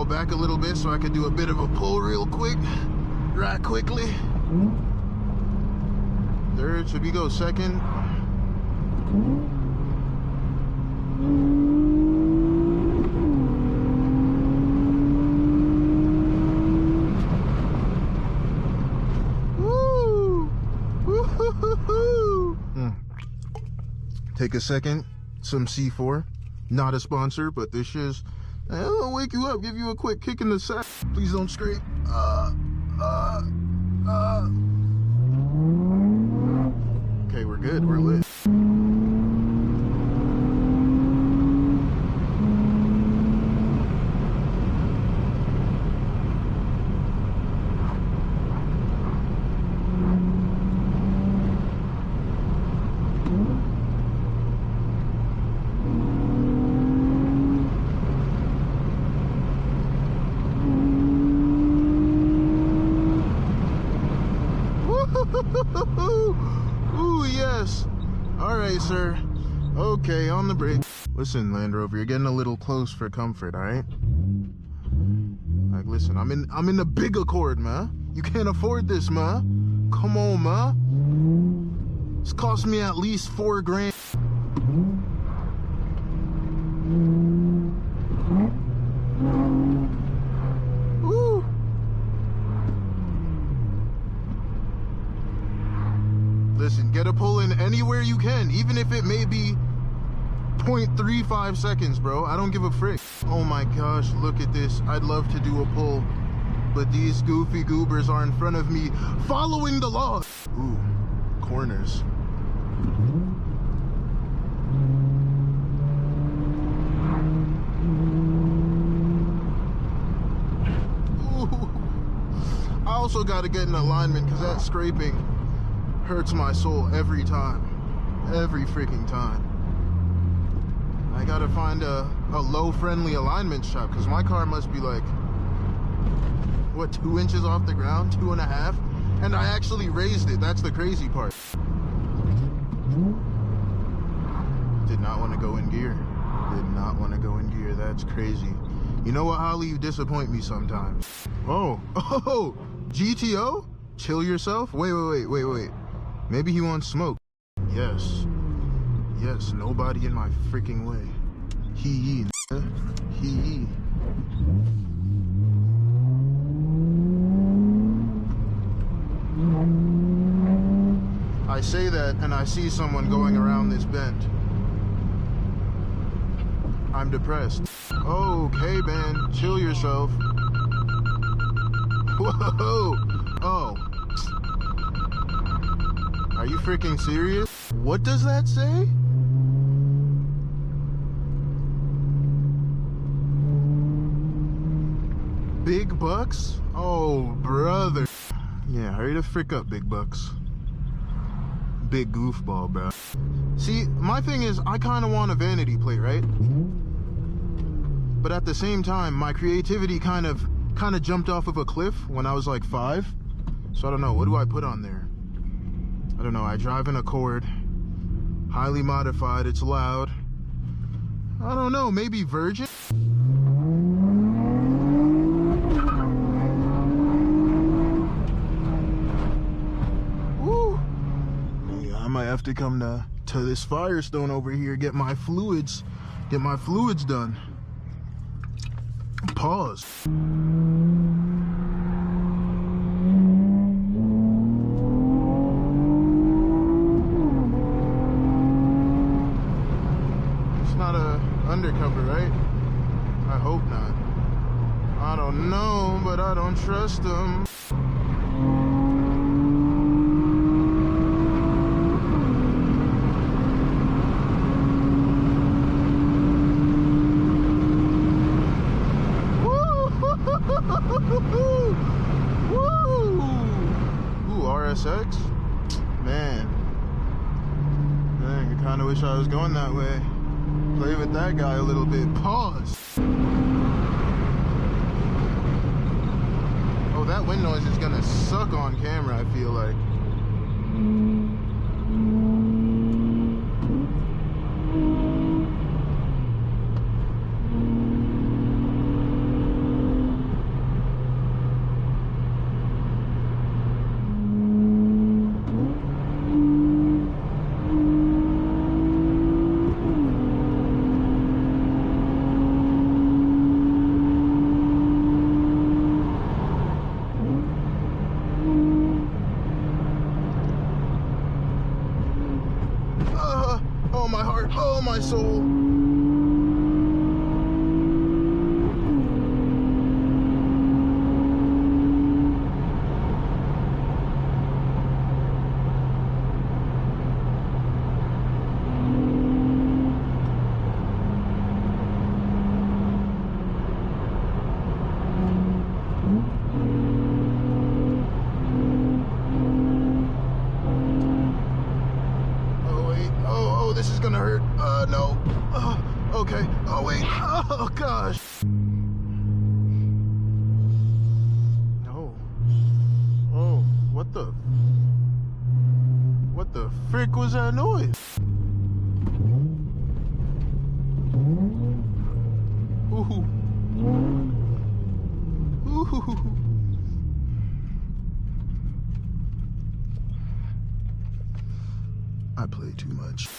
fall back a little bit so I could do a bit of a pull real quick, right quickly. Third, should we go second? Woo! Woo-hoo-hoo-hoo! Take a second, some C4. Not a sponsor, but this is, I'll wake you up, give you a quick kick in the sack. Please don't scrape. Okay, we're good, we're lit. Ooh, yes. All right, sir. Okay, on the brake. Listen, Land Rover, you're getting a little close for comfort, all right? Like, listen, I'm in the big Accord, man. You can't afford this, man. Come on, man. It's cost me at least $4 grand. Listen, get a pull in anywhere you can, even if it may be 0.35 seconds, bro. I don't give a frick. Oh my gosh, look at this. I'd love to do a pull, but these goofy goobers are in front of me following the law. Ooh, corners. Ooh. I also got to get in alignment because that scraping hurts my soul every time. Every freaking time. I gotta find a low friendly alignment shop because my car must be like, what, 2 inches off the ground? 2.5? And I actually raised it. That's the crazy part. Did not want to go in gear. Did not want to go in gear. That's crazy. You know what, Holly? You disappoint me sometimes. Oh, GTO? Chill yourself? Wait. Maybe he wants smoke. Yes, nobody in my freaking way. He. I say that and I see someone going around this bend. I'm depressed. Okay, man, chill yourself. Whoa, oh. Are you freaking serious? What does that say? Big bucks? Oh, brother. Yeah, hurry the frick up, big bucks. Big goofball, bro. See, my thing is, I kind of want a vanity plate, right? But at the same time, my creativity kind of jumped off of a cliff when I was like 5. So I don't know, what do I put on there? I don't know, I drive an Accord, highly modified, it's loud. I don't know, maybe Virgin? Woo! Yeah, I might have to come to this Firestone over here, get my fluids done. Pause. Undercover, right? I hope not. I don't know, but I don't trust them. Ooh, RSX? Man, I kind of wish I was going that way. Play with that guy a little bit. Pause. Oh, that wind noise is gonna suck on camera, I feel like. Oh, my soul. This is gonna hurt. No. Okay. Oh, wait. Oh, gosh. No. Oh, what the frick was that noise? Ooh. Ooh. I play too much.